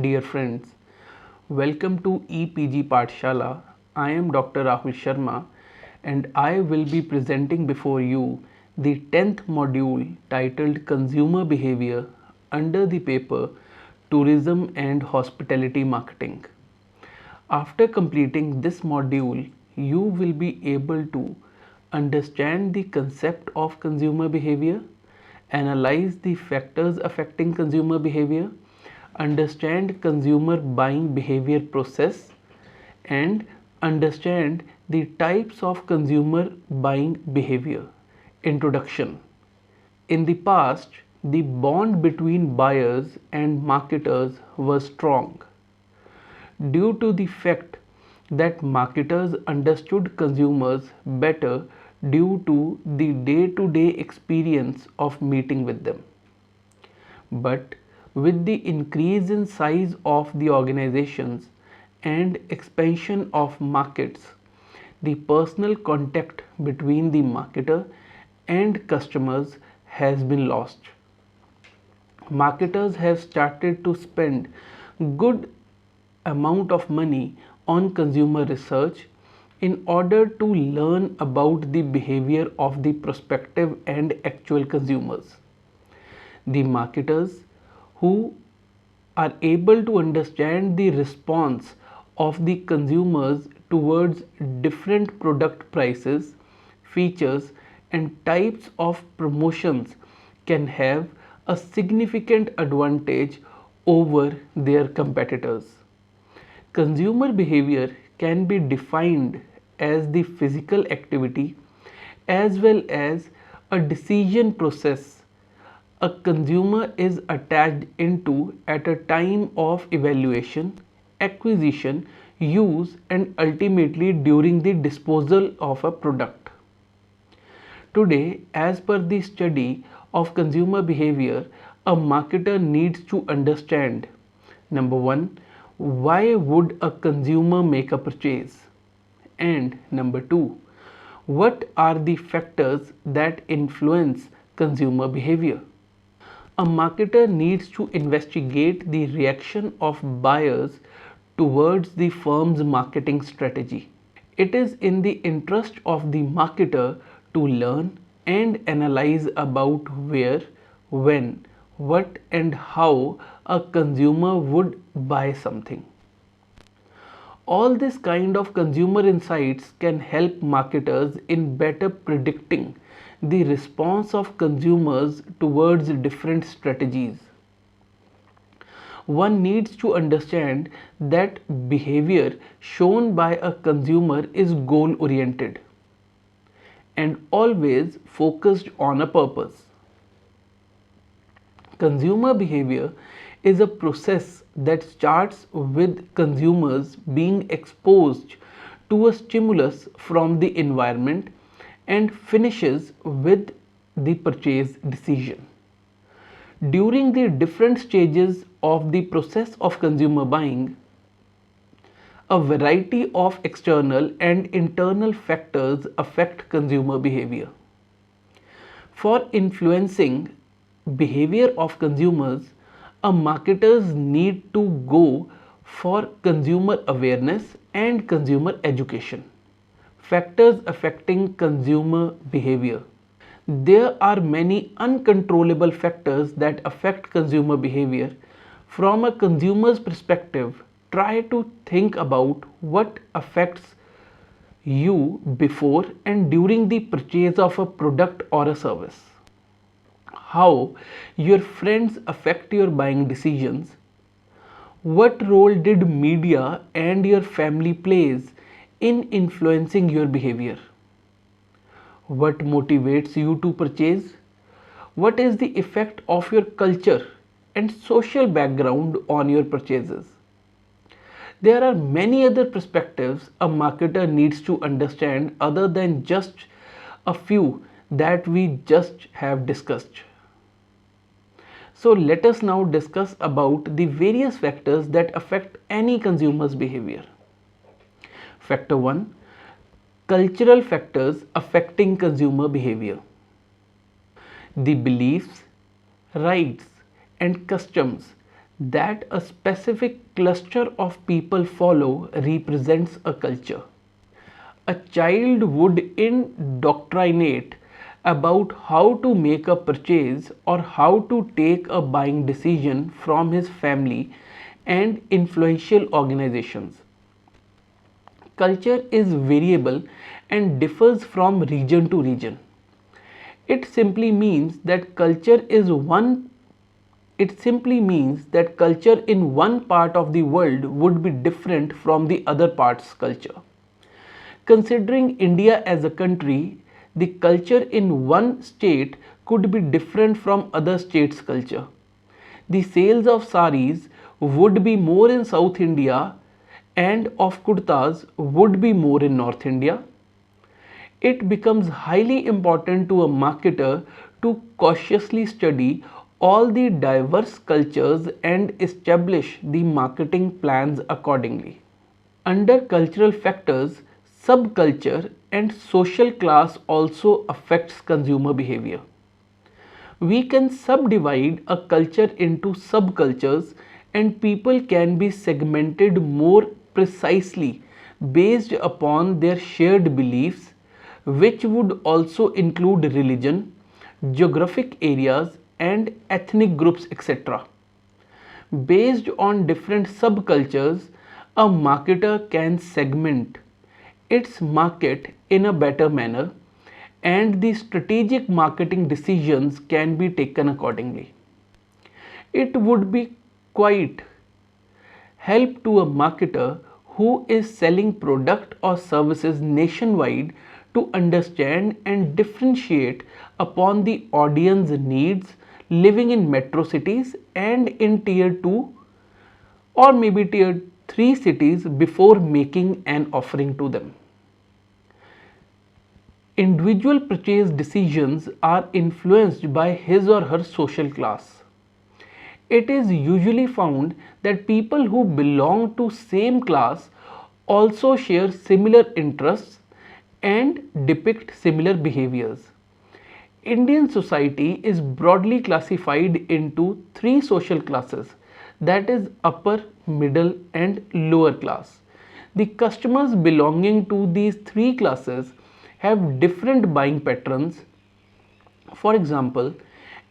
Dear friends, welcome to EPG Pathshala. I am Dr. Rahul Sharma and I will be presenting before you the 10th module titled Consumer Behavior under the paper Tourism and Hospitality Marketing. After completing this module, you will be able to understand the concept of consumer behavior, analyze the factors affecting consumer behavior, understand consumer buying behavior process, and understand the types of consumer buying behavior. Introduction. In the past, the bond between buyers and marketers was strong due to the fact that marketers understood consumers better due to the day-to-day experience of meeting with them. But with the increase in size of the organizations and expansion of markets, the personal contact between the marketer and customers has been lost. Marketers have started to spend good amount of money on consumer research in order to learn about the behavior of the prospective and actual consumers. The marketers who are able to understand the response of the consumers towards different product prices, features, and types of promotions can have a significant advantage over their competitors. Consumer behavior can be defined as the physical activity as well as a decision process a consumer is attached into at a time of evaluation, acquisition, use, and ultimately during the disposal of a product. Today, as per the study of consumer behavior, a marketer needs to understand number one, why would a consumer make a purchase? And number two, what are the factors that influence consumer behavior? A marketer needs to investigate the reaction of buyers towards the firm's marketing strategy. It is in the interest of the marketer to learn and analyze about where, when, what, and how a consumer would buy something. All this kind of consumer insights can help marketers in better predicting the response of consumers towards different strategies. One needs to understand that behavior shown by a consumer is goal oriented and always focused on a purpose. Consumer behavior is a process that starts with consumers being exposed to a stimulus from the environment and finishes with the purchase decision. During the different stages of the process of consumer buying, a variety of external and internal factors affect consumer behavior. For influencing behavior of consumers, a marketers need to go for consumer awareness and consumer education. Factors affecting consumer behavior. There are many uncontrollable factors that affect consumer behavior. From a consumer's perspective, try to think about what affects you before and during the purchase of a product or a service. How your friends affect your buying decisions. What role did media and your family plays in influencing your behavior? What motivates you to purchase? What is the effect of your culture and social background on your purchases? There are many other perspectives a marketer needs to understand other than just a few that we just have discussed. So let us now discuss about the various factors that affect any consumer's behavior. Factor 1. Cultural factors affecting consumer behavior. The beliefs, rights, and customs that a specific cluster of people follow represents a culture. A child would indoctrinate about how to make a purchase or how to take a buying decision from his family and influential organizations. Culture is variable and differs from region to region. It simply means that culture in one part of the world would be different from the other part's culture. Considering India as a country, the culture in one state could be different from other states' culture. The sales of saris would be more in South India and of kurtas would be more in North India. It becomes highly important to a marketer to cautiously study all the diverse cultures and establish the marketing plans accordingly. Under cultural factors, subculture and social class also affects consumer behavior. We can subdivide a culture into subcultures and people can be segmented more precisely based upon their shared beliefs, which would also include religion, geographic areas, and ethnic groups, etc. Based on different subcultures, a marketer can segment its market in a better manner and the strategic marketing decisions can be taken accordingly. It would be quite help to a marketer who is selling product or services nationwide to understand and differentiate upon the audience needs living in metro cities and in tier 2 or maybe tier 3 cities before making an offering to them. Individual purchase decisions are influenced by his or her social class. It is usually found that people who belong to same class also share similar interests and depict similar behaviors. Indian society is broadly classified into three social classes, that is upper, middle and lower class. The customers belonging to these three classes have different buying patterns. For example,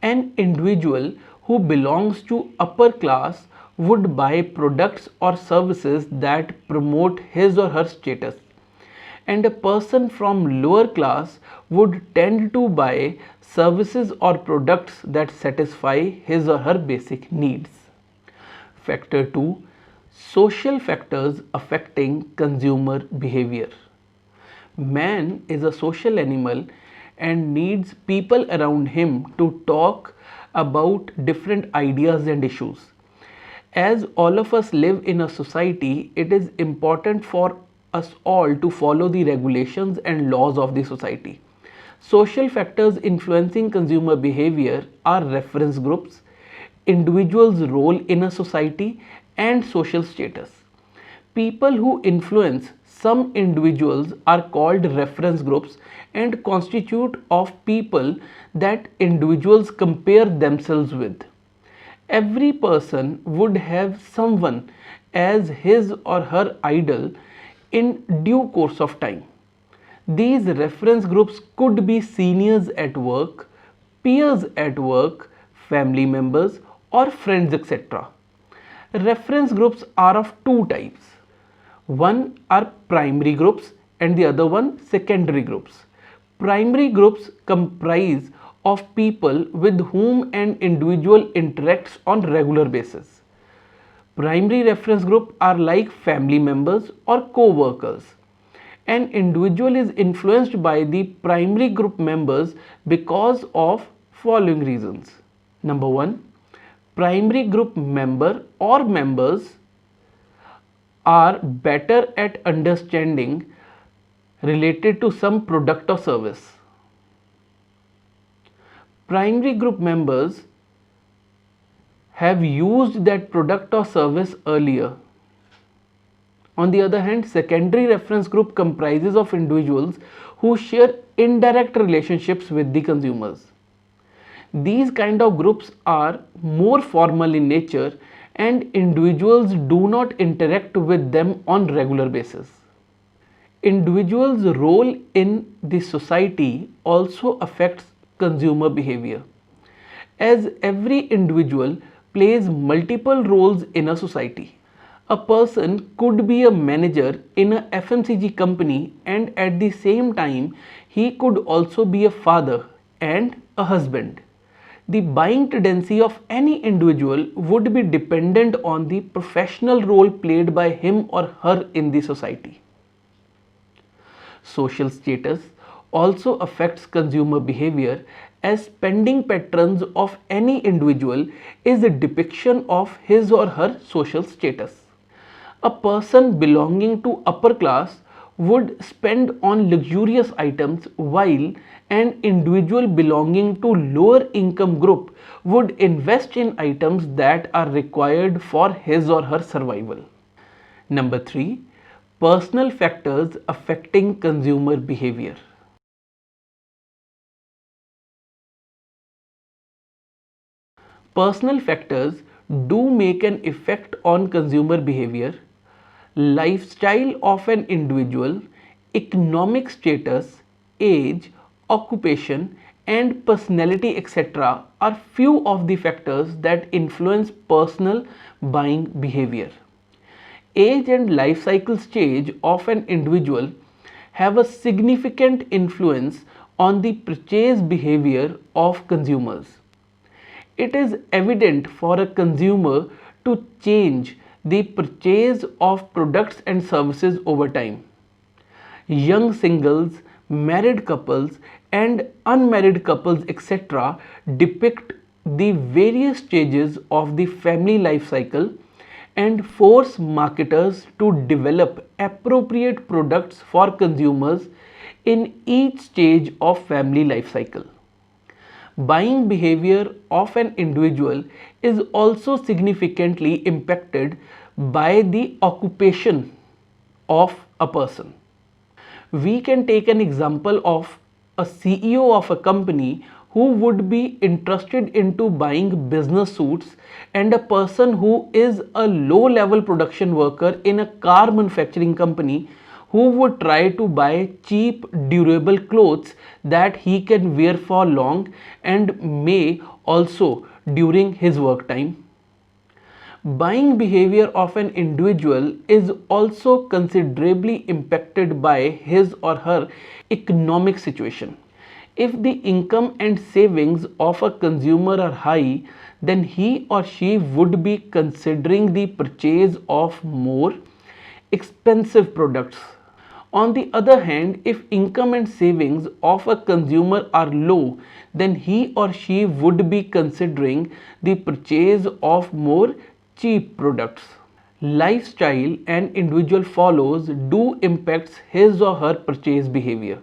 an individual who belongs to upper class would buy products or services that promote his or her status, and a person from lower class would tend to buy services or products that satisfy his or her basic needs. Factor 2, social factors affecting consumer behavior. Man is a social animal and needs people around him to talk about different ideas and issues. As all of us live in a society, it is important for us all to follow the regulations and laws of the society. Social factors influencing consumer behavior are reference groups, individuals' role in a society, and social status. People who influence some individuals are called reference groups and constitute of people that individuals compare themselves with. Every person would have someone as his or her idol in due course of time. These reference groups could be seniors at work, peers at work, family members, or friends, etc. Reference groups are of two types. One are primary groups and the other one secondary groups. Primary groups comprise of people with whom an individual interacts on regular basis. Primary reference group are like family members or co-workers. An individual is influenced by the primary group members because of following reasons. Number 1, primary group member or members are better at understanding related to some product or service. Primary group members have used that product or service earlier. On the other hand, secondary reference group comprises of individuals who share indirect relationships with the consumers. These kind of groups are more formal in nature and individuals do not interact with them on regular basis. Individuals' role in the society also affects consumer behavior, as every individual plays multiple roles in a society. A person could be a manager in a FMCG company, and at the same time he could also be a father and a husband. The buying tendency of any individual would be dependent on the professional role played by him or her in the society. Social status also affects consumer behavior, as spending patterns of any individual is a depiction of his or her social status. A person belonging to upper class would spend on luxurious items, while an individual belonging to lower income group would invest in items that are required for his or her survival. Number 3, personal factors affecting consumer behavior. Personal factors do make an effect on consumer behavior. Lifestyle of an individual, economic status, age, occupation, and personality, etc., are few of the factors that influence personal buying behavior. Age and life cycle stage of an individual have a significant influence on the purchase behavior of consumers. It is evident for a consumer to change the purchase of products and services over time. Young singles, married couples, and unmarried couples, etc., depict the various stages of the family life cycle and force marketers to develop appropriate products for consumers in each stage of family life cycle. Buying behavior of an individual is also significantly impacted by the occupation of a person. We can take an example of a CEO of a company who would be interested into buying business suits, and a person who is a low level production worker in a car manufacturing company who would try to buy cheap durable clothes that he can wear for long and may also during his work time. Buying behavior of an individual is also considerably impacted by his or her economic situation. If the income and savings of a consumer are high, then he or she would be considering the purchase of more expensive products. On the other hand, if income and savings of a consumer are low, then he or she would be considering the purchase of more cheap products. Lifestyle and individual follows do impacts his or her purchase behavior.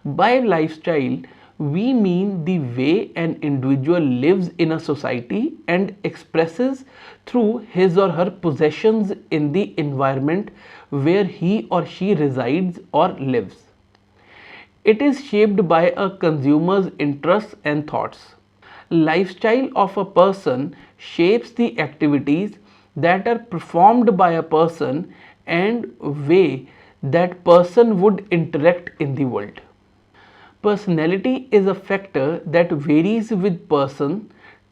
By lifestyle, we mean the way an individual lives in a society and expresses through his or her possessions in the environment where he or she resides or lives. It is shaped by a consumer's interests and thoughts. Lifestyle of a person shapes the activities that are performed by a person and way that person would interact in the world. Personality is a factor that varies with person,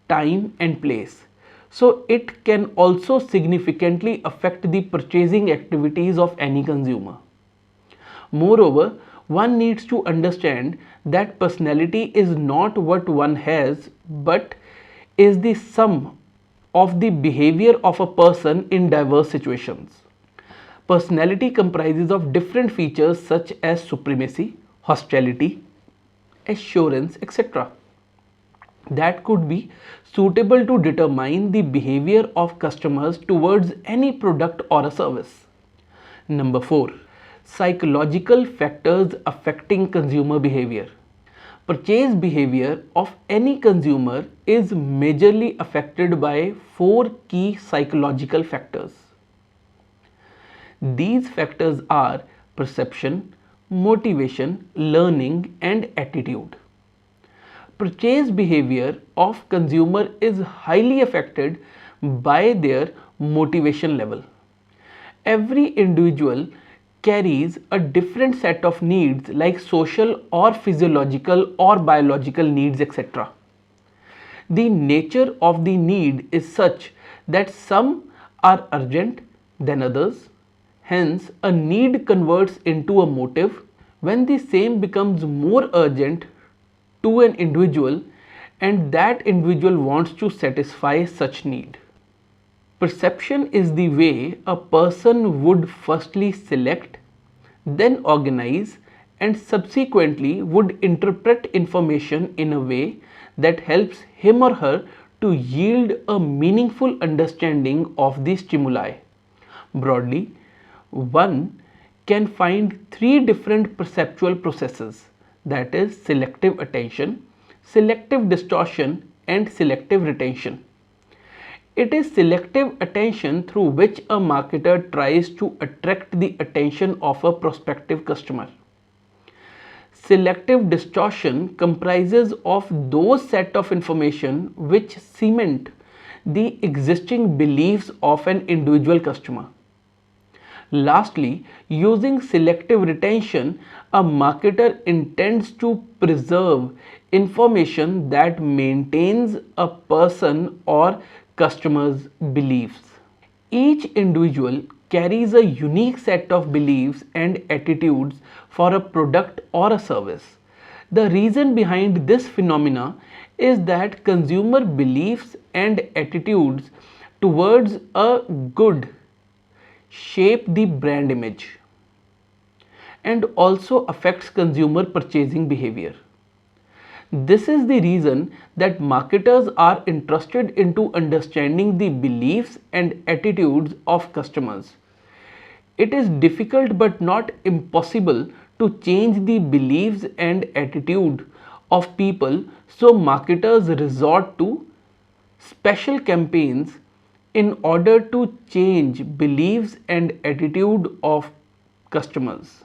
time, and place. So, it can also significantly affect the purchasing activities of any consumer. Moreover, one needs to understand that personality is not what one has, but is the sum of the behavior of a person in diverse situations. Personality comprises of different features such as supremacy, hostility, assurance, etc., that could be suitable to determine the behavior of customers towards any product or a service. Number 4, psychological factors affecting consumer behavior. Purchase behavior of any consumer is majorly affected by 4 key psychological factors. These factors are perception, motivation, learning, and attitude. Purchase behavior of consumer is highly affected by their motivation level. Every individual carries a different set of needs like social or physiological or biological needs, etc. The nature of the need is such that some are urgent than others. Hence, a need converts into a motive when the same becomes more urgent to an individual and that individual wants to satisfy such need. Perception is the way a person would firstly select, then organize, and subsequently would interpret information in a way that helps him or her to yield a meaningful understanding of the stimuli. Broadly, one can find three different perceptual processes, that is, selective attention, selective distortion, and selective retention. It is selective attention through which a marketer tries to attract the attention of a prospective customer. Selective distortion comprises of those set of information which cement the existing beliefs of an individual customer. Lastly, using selective retention, a marketer intends to preserve information that maintains a person or customer's beliefs. Each individual carries a unique set of beliefs and attitudes for a product or a service. The reason behind this phenomena is that consumer beliefs and attitudes towards a good shape the brand image and also affects consumer purchasing behavior. This is the reason that marketers are interested into understanding the beliefs and attitudes of customers. It is difficult but not impossible to change the beliefs and attitude of people, so marketers resort to special campaigns in order to change beliefs and attitude of customers.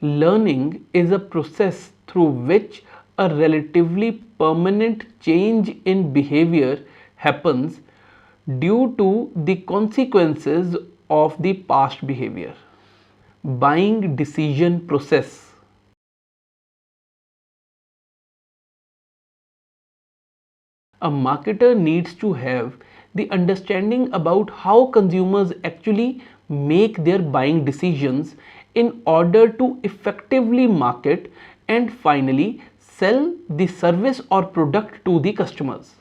Learning is a process through which a relatively permanent change in behavior happens due to the consequences of the past behavior. Buying decision process. A marketer needs to have the understanding about how consumers actually make their buying decisions in order to effectively market and finally sell the service or product to the customers.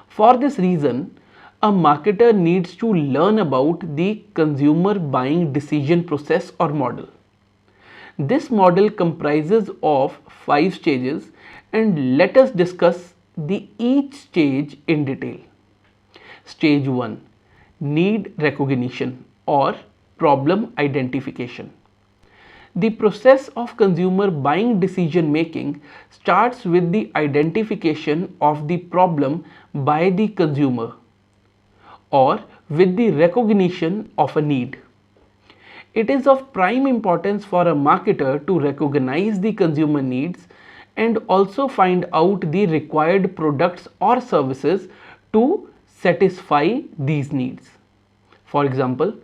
For this reason, a marketer needs to learn about the consumer buying decision process or model. This model comprises of 5 stages and let us discuss each stage in detail. Stage 1, need recognition or problem identification. The process of consumer buying decision making starts with the identification of the problem by the consumer or with the recognition of a need. It is of prime importance for a marketer to recognize the consumer needs and also find out the required products or services to satisfy these needs. For example,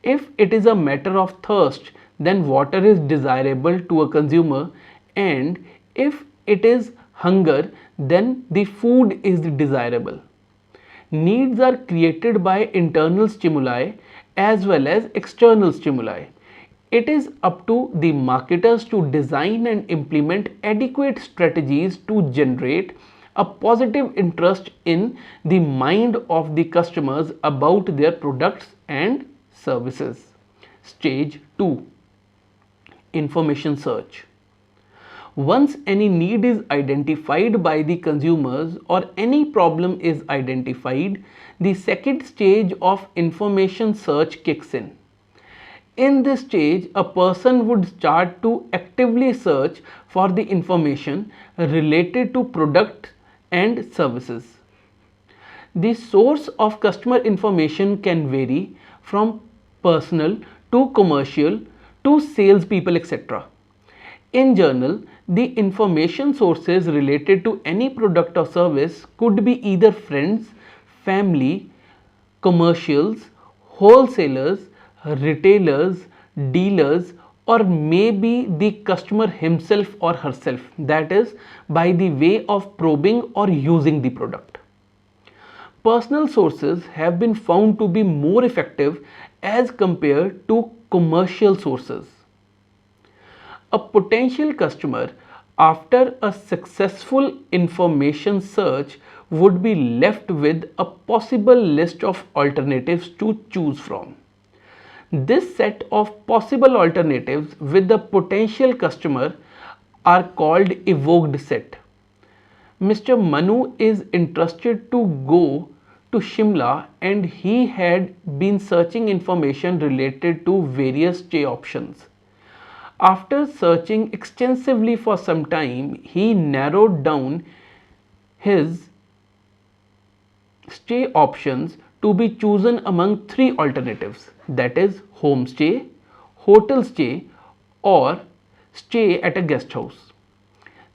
if it is a matter of thirst, then water is desirable to a consumer, and if it is hunger, then the food is desirable. Needs are created by internal stimuli as well as external stimuli. It is up to the marketers to design and implement adequate strategies to generate a positive interest in the mind of the customers about their products and services. Stage 2, information search. Once any need is identified by the consumers or any problem is identified, the second stage of information search kicks in. In this stage, a person would start to actively search for the information related to product and services. The source of customer information can vary from personal to commercial to salespeople, etc. In general, the information sources related to any product or service could be either friends, family, commercials, wholesalers, retailers, dealers, or maybe the customer himself or herself, that is, by the way of probing or using the product. Personal sources have been found to be more effective as compared to commercial sources. A potential customer, after a successful information search, would be left with a possible list of alternatives to choose from. This set of possible alternatives with the potential customer are called evoked set. Mr. Manu is interested to go to Shimla and he had been searching information related to various stay options. After searching extensively for some time, he narrowed down his stay options to be chosen among three alternatives, that is, homestay, hotel stay, or stay at a guest house.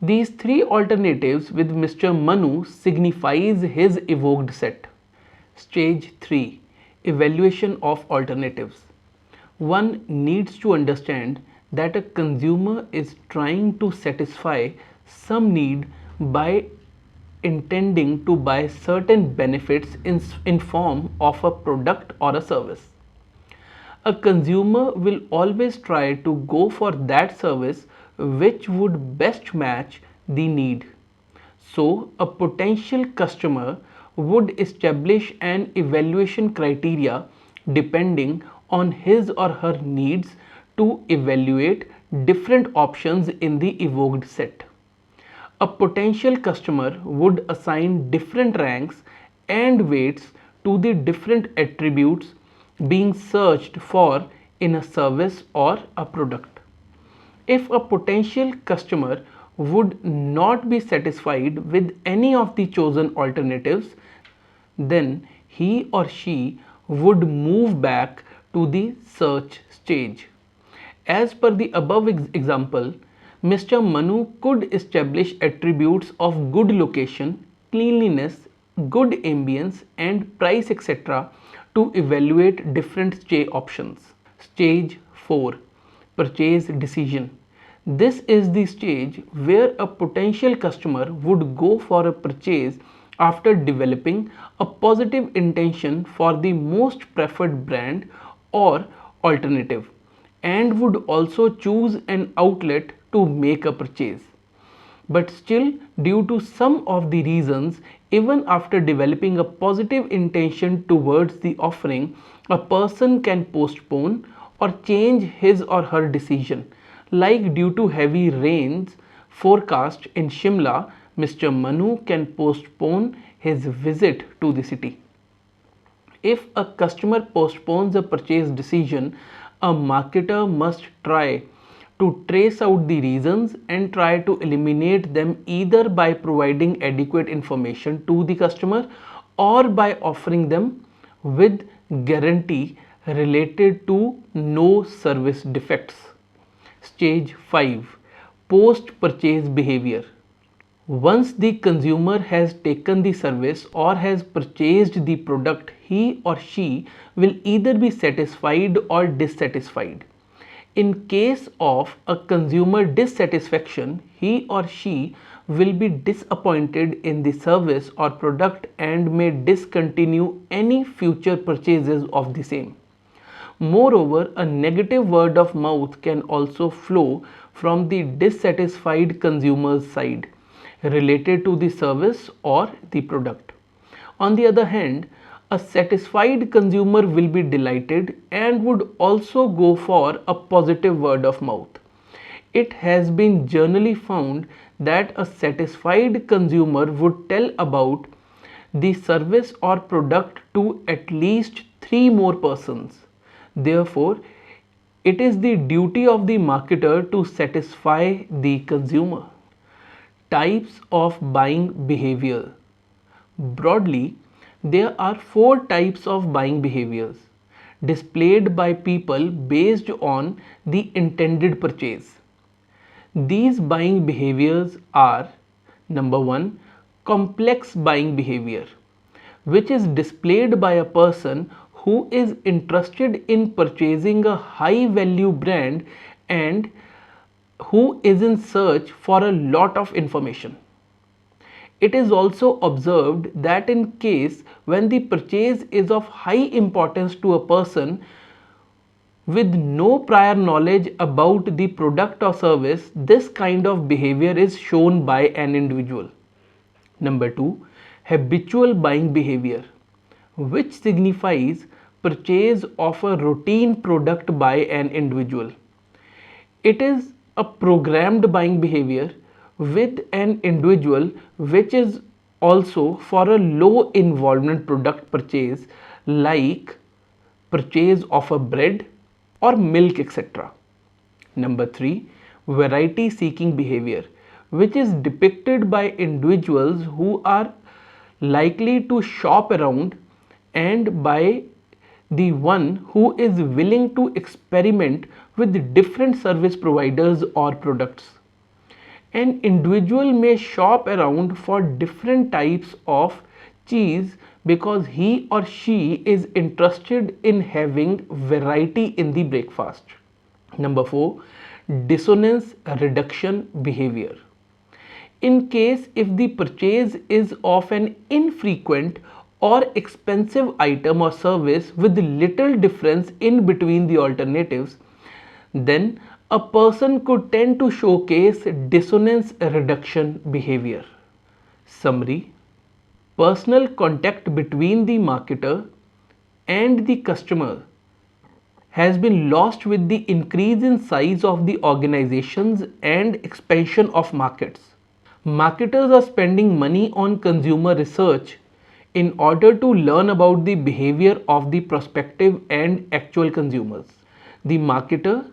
These three alternatives with Mr. Manu signifies his evoked set. Stage 3, Evaluation of alternatives. One needs to understand that a consumer is trying to satisfy some need by intending to buy certain benefits in form of a product or a service. A consumer will always try to go for that service which would best match the need. So, a potential customer would establish an evaluation criteria depending on his or her needs to evaluate different options in the evoked set. A potential customer would assign different ranks and weights to the different attributes being searched for in a service or a product. If a potential customer would not be satisfied with any of the chosen alternatives, then he or she would move back to the search stage. As per the above example, Mr. Manu could establish attributes of good location, cleanliness, good ambience, and price, etc., to evaluate different stay options. Stage 4, Purchase Decision. This is the stage where a potential customer would go for a purchase after developing a positive intention for the most preferred brand or alternative, and would also choose an outlet to make a purchase. But still, due to some of the reasons, even after developing a positive intention towards the offering, a person can postpone or change his or her decision. Like due to heavy rains forecast in Shimla, Mr. Manu can postpone his visit to the city. If a customer postpones a purchase decision, a marketer must try to trace out the reasons and try to eliminate them either by providing adequate information to the customer or by offering them with guarantee related to no service defects. Stage 5, Post purchase behavior. Once the consumer has taken the service or has purchased the product, he or she will either be satisfied or dissatisfied. In case of a consumer dissatisfaction, he or she will be disappointed in the service or product and may discontinue any future purchases of the same. Moreover, a negative word of mouth can also flow from the dissatisfied consumer's side related to the service or the product. On the other hand, a satisfied consumer will be delighted and would also go for a positive word of mouth. It has been generally found that a satisfied consumer would tell about the service or product to at least 3 more persons. Therefore, it is the duty of the marketer to satisfy the consumer. Types of buying behavior. Broadly, there are 4 types of buying behaviors displayed by people based on the intended purchase. These buying behaviors are: number 1, complex buying behavior. which is displayed by a person who is interested in purchasing a high value brand and who is in search for a lot of information. It is also observed that in case when the purchase is of high importance to a person with no prior knowledge about the product or service, this kind of behavior is shown by an individual. Number 2, habitual buying behavior, which signifies purchase of a routine product by an individual. It is a programmed buying behavior with an individual which is also for a low involvement product purchase like purchase of a bread or milk, etc. Number 3, variety seeking behavior, which is depicted by individuals who are likely to shop around and by the one who is willing to experiment with different service providers or products. An individual may shop around for different types of cheese because he or she is interested in having variety in the breakfast. Number 4, dissonance reduction behavior. In case if the purchase is of an infrequent or expensive item or service with little difference in between the alternatives, then a person could tend to showcase dissonance reduction behavior. Summary: personal contact between the marketer and the customer has been lost with the increase in size of the organizations and expansion of markets. Marketers are spending money on consumer research in order to learn about the behavior of the prospective and actual consumers. The marketer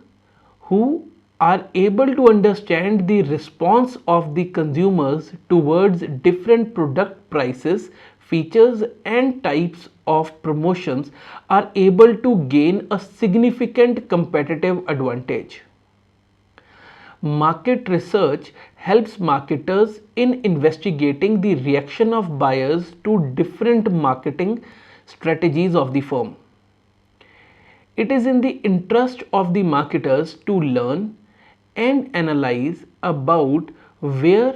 who are able to understand the response of the consumers towards different product prices, features and types of promotions are able to gain a significant competitive advantage. Market research helps marketers in investigating the reaction of buyers to different marketing strategies of the firm. It is in the interest of the marketers to learn and analyze about where,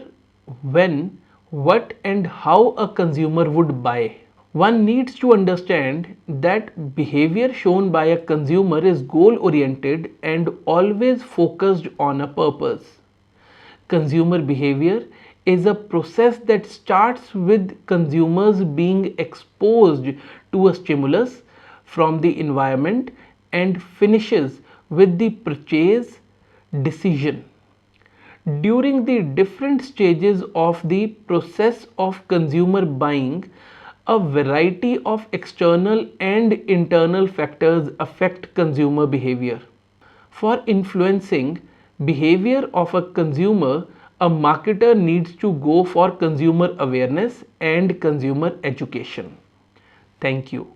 when, what and how a consumer would buy. One needs to understand that behavior shown by a consumer is goal oriented and always focused on a purpose. Consumer behavior is a process that starts with consumers being exposed to a stimulus from the environment and finishes with the purchase decision. During the different stages of the process of consumer buying, a variety of external and internal factors affect consumer behavior. For influencing behavior of a consumer, a marketer needs to go for consumer awareness and consumer education. Thank you.